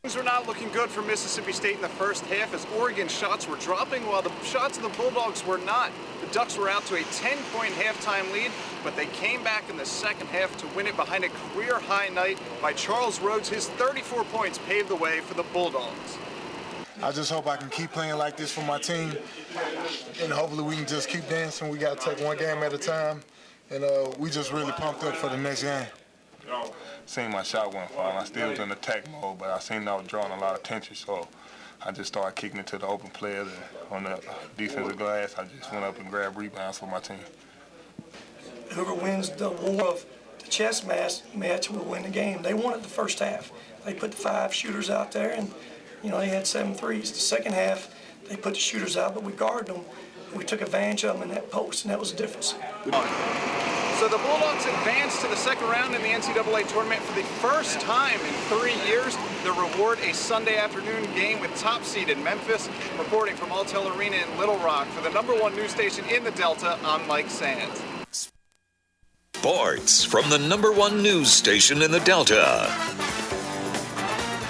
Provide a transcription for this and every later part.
Things were not looking good for Mississippi State in the first half as Oregon's shots were dropping while the shots of the Bulldogs were not. The Ducks were out to a 10-point halftime lead, but they came back in the second half to win it behind a career-high night by Charles Rhodes. His 34 points paved the way for the Bulldogs. I just hope I can keep playing like this for my team, and hopefully we can just keep dancing. We got to take one game at a time, and we just really pumped up for the next game. Seen my shot wasn't falling. I still was in attack mode, but I seen I was drawing a lot of attention, so I just started kicking it to the open players. And on the defensive glass, I just went up and grabbed rebounds for my team. Whoever wins the war of the chess match will win the game. They won it the first half. They put the 5 shooters out there, and they had 7 threes. The second half, they put the shooters out, but we guarded them. We took advantage of them in that post, and that was the difference. So the Bulldogs advanced to the second round in the NCAA tournament for the first time in 3 years. The reward, a Sunday afternoon game with top seed in Memphis. Reporting from Alltel Arena in Little Rock for the #1 news station in the Delta, I'm Mike Sands. Sports from the #1 news station in the Delta.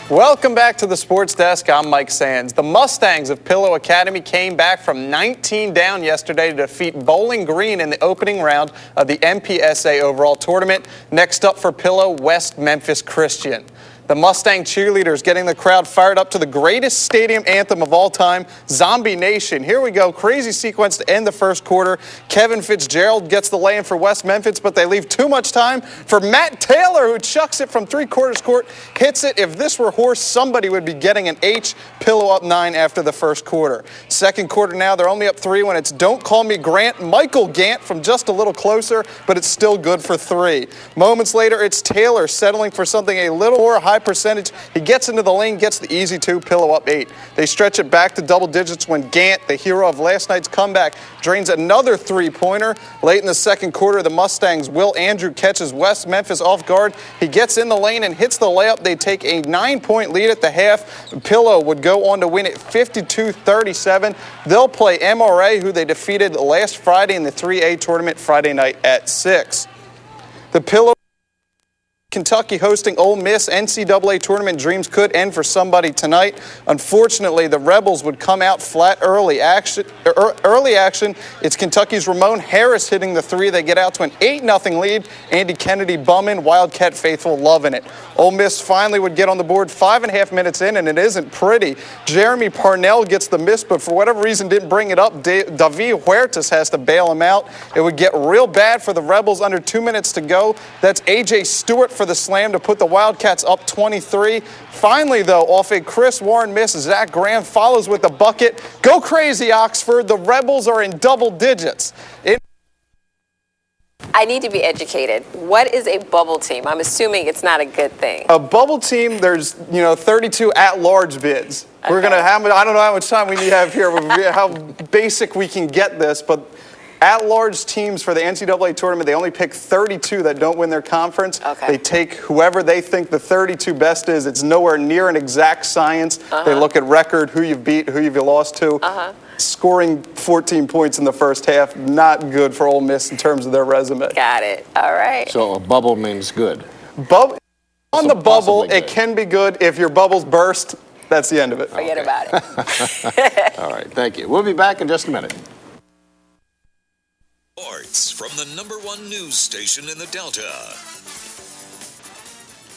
Welcome back to the Sports Desk. I'm Mike Sands. The Mustangs of Pillow Academy came back from 19 down yesterday to defeat Bowling Green in the opening round of the MPSA overall tournament. Next up for Pillow, West Memphis Christian. The Mustang cheerleaders getting the crowd fired up to the greatest stadium anthem of all time, Zombie Nation. Here we go. Crazy sequence to end the first quarter. Kevin Fitzgerald gets the lay-in for West Memphis, but they leave too much time for Matt Taylor, who chucks it from 3/4 court, hits it. If this were horse, somebody would be getting an H. Pillow up 9 after the first quarter. Second quarter now, they're only up 3 when it's Don't Call Me Grant. Michael Gant from just a little closer, but it's still good for 3. Moments later, it's Taylor settling for something a little more high percentage. He gets into the lane, gets the easy 2, Pillow up 8. They stretch it back to double digits when Gant, the hero of last night's comeback, drains another 3-pointer. Late in the second quarter, the Mustangs' Will Andrew catches West Memphis off guard. He gets in the lane and hits the layup. They take a 9-point lead at the half. Pillow would go on to win it 52-37. They'll play MRA, who they defeated last Friday in the 3A tournament Friday night at 6. The Pillow Kentucky hosting Ole Miss. NCAA tournament dreams could end for somebody tonight. Unfortunately, the Rebels would come out flat early action. It's Kentucky's Ramon Harris hitting the 3. They get out to an 8-0 lead. Andy Kennedy bumming, Wildcat faithful loving it. Ole Miss finally would get on the board 5.5 minutes in, and it isn't pretty. Jeremy Parnell gets the miss, but for whatever reason didn't bring it up. David Huertas has to bail him out. It would get real bad for the Rebels under 2 minutes to go. That's A.J. Stewart for the slam to put the Wildcats up 23. Finally, though, off a Chris Warren miss, Zach Graham follows with the bucket. Go crazy, Oxford. The Rebels are in double digits. I need to be educated. What is a bubble team? I'm assuming it's not a good thing. A bubble team, there's 32 at-large bids. Okay. We're gonna have, I don't know how much time we need to have here, how basic we can get this, but at-large teams for the NCAA tournament, they only pick 32 that don't win their conference. Okay. They take whoever they think the 32 best is. It's nowhere near an exact science. They look at record, who you've beat, who you've lost to. Scoring 14 points in the first half, not good for Ole Miss in terms of their resume. Got it. All right. So a bubble means good. On the bubble, it can be good. If your bubbles burst, that's the end of it. Forget about it. All right, thank you. We'll be back in just a minute. Sports from the #1 news station in the Delta.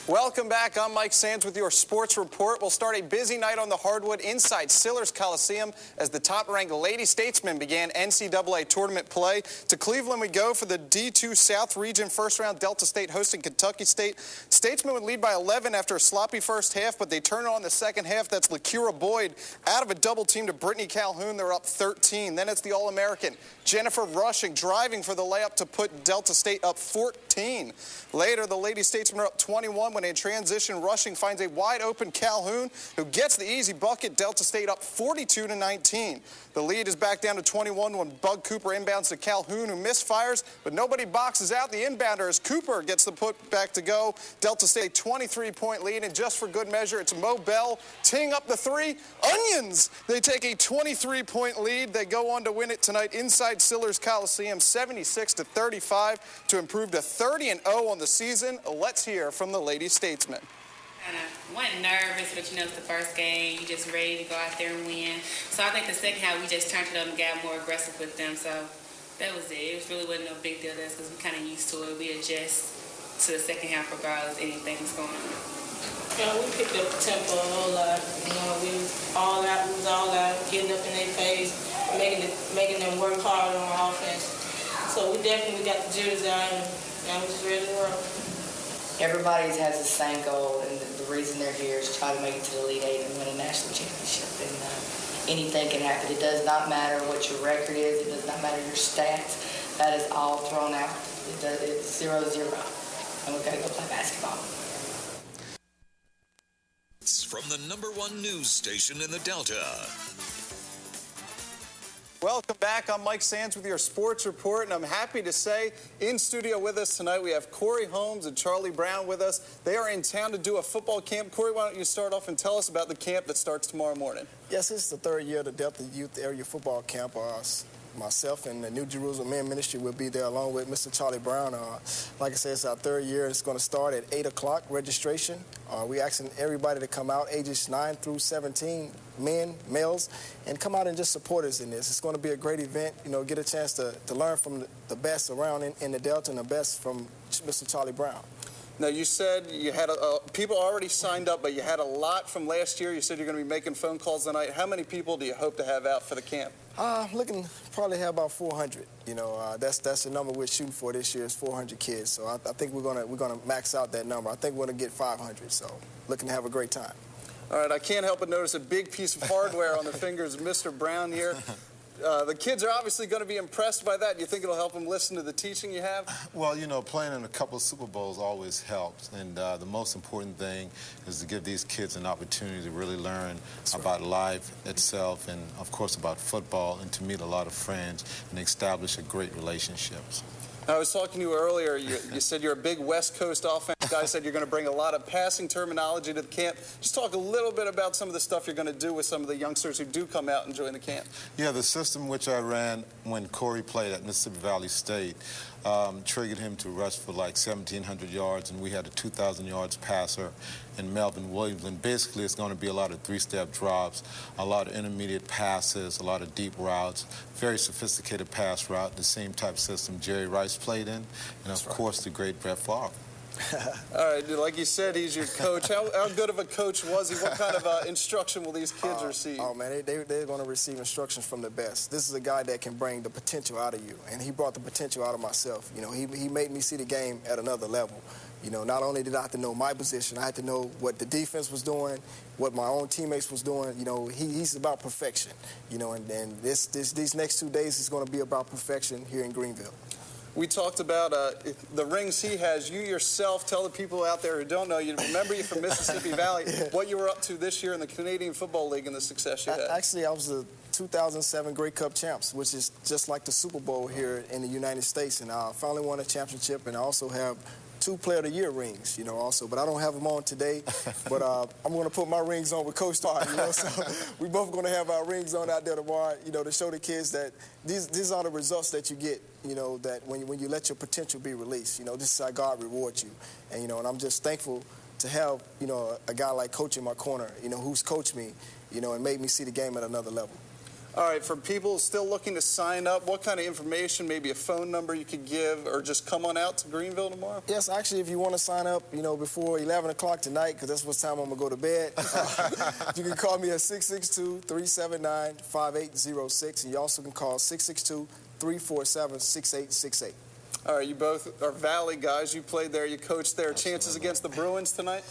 Welcome back. I'm Mike Sands with your sports report. We'll start a busy night on the hardwood inside Sillers Coliseum as the top-ranked Lady Statesmen began NCAA tournament play. To Cleveland we go for the D2 South Region first round. Delta State hosting Kentucky State. Statesmen would lead by 11 after a sloppy first half, but they turn on the second half. That's LaKira Boyd out of a double team to Brittany Calhoun. They're up 13. Then it's the All-American Jennifer Rushing driving for the layup to put Delta State up 14. Later, the Lady Statesmen are up 21 when in transition, Rushing finds a wide-open Calhoun who gets the easy bucket. Delta State up 42-19. The lead is back down to 21 when Bug Cooper inbounds to Calhoun, who misfires, but nobody boxes out the inbounder as Cooper gets the putback to go. Delta State a 23-point lead, and just for good measure, it's Mo Bell teeing up the 3. Onions! They take a 23-point lead. They go on to win it tonight inside Sillers Coliseum, 76-35 to improve to 30-0 on the season. Let's hear from the Lady Statesmen. Kind of wasn't nervous, but it's the first game. You just ready to go out there and win. So I think the second half we just turned it up and got more aggressive with them. So that was it. It really wasn't no big deal to us because we kind of used to it. We adjust to the second half regardless of anything that's going on. Yeah, we picked up the tempo a whole lot. We was all out, getting up in their face, making them work hard on offense. So we definitely got the jitters out and we just ready to roll. Everybody has the same goal, and the reason they're here is to try to make it to the Elite Eight and win a national championship. And anything can happen. It does not matter what your record is. It does not matter your stats. That is all thrown out. It's 0-0, and we've got to go play basketball. From the #1 news station in the Delta. Welcome back. I'm Mike Sands with your sports report, and I'm happy to say in studio with us tonight we have Corey Holmes and Charlie Brown with us. They are in town to do a football camp. Corey, why don't you start off and tell us about the camp that starts tomorrow morning? Yes, it's the third year of the Delta Youth Area Football Camp. Myself and the New Jerusalem Men Ministry will be there along with Mr. Charlie Brown. Like I said, it's our third year. It's going to start at 8 o'clock registration. We're asking everybody to come out, ages 9 through 17, men, males, and come out and just support us in this. It's going to be a great event. Get a chance to learn from the best around in the Delta and the best from Mr. Charlie Brown. Now, you said you had people already signed up, but you had a lot from last year. You said you're going to be making phone calls tonight. How many people do you hope to have out for the camp? Looking probably have about 400. That's the number we're shooting for this year is 400 kids. So I think we're gonna max out that number. I think we're gonna get 500. So looking to have a great time. All right, I can't help but notice a big piece of hardware on the fingers of Mr. Brown here. The kids are obviously going to be impressed by that. Do you think it'll help them listen to the teaching you have? Well, playing in a couple of Super Bowls always helps. And the most important thing is to give these kids an opportunity to really learn about life itself and, of course, about football and to meet a lot of friends and establish a great relationships. I was talking to you earlier. You said you're a big West Coast offense guy. Said you're going to bring a lot of passing terminology to the camp. Just talk a little bit about some of the stuff you're going to do with some of the youngsters who do come out and join the camp. Yeah, the system which I ran when Corey played at Mississippi Valley State triggered him to rush for like 1,700 yards, and we had a 2,000 yards passer in Melvin Williams. And basically, it's going to be a lot of three-step drops, a lot of intermediate passes, a lot of deep routes, very sophisticated pass route, the same type of system Jerry Rice played in, and of course, the great Brett Favre. All right, like you said, he's your coach. How good of a coach was he? What kind of instruction will these kids receive? Oh, man, they're going to receive instructions from the best. This is a guy that can bring the potential out of you, and he brought the potential out of myself. He made me see the game at another level. Not only did I have to know my position, I had to know what the defense was doing, what my own teammates was doing. He's about perfection, and these next 2 days is going to be about perfection here in Greenville. We talked about the rings he has. You yourself, tell the people out there who don't know you, remember you from Mississippi Valley, what you were up to this year in the Canadian Football League and the success you had. Actually, I was the 2007 Grey Cup champs, which is just like the Super Bowl here in the United States. And I finally won a championship, and I also have 2 Player of the Year rings, also. But I don't have them on today. But I'm going to put my rings on with Coach Starr, So we both going to have our rings on out there tomorrow, to show the kids that these are the results that you get, that when you let your potential be released. This is how God rewards you. And, and I'm just thankful to have, a guy like Coach in my corner, who's coached me, and made me see the game at another level. All right, for people still looking to sign up, what kind of information, maybe a phone number you could give, or just come on out to Greenville tomorrow? Yes, actually, if you want to sign up, before 11 o'clock tonight, because that's what time I'm going to go to bed, you can call me at 662-379-5806, and you also can call 662-347-6868. All right, you both are Valley guys. You played there, you coached there. Absolutely. Chances against the Bruins tonight?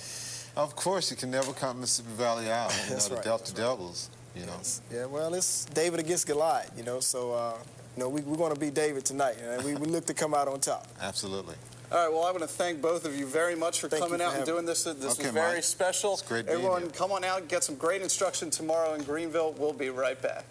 Of course, you can never count Mississippi Valley out. That's right. The Delta Devils. Yes. Yeah, well, it's David against Goliath, so, we're going to beat David tonight, and we look to come out on top. Absolutely. All right, well, I want to thank both of you very much for coming out and doing this. This was very special. It's great Everyone, come on out and get some great instruction tomorrow in Greenville. We'll be right back.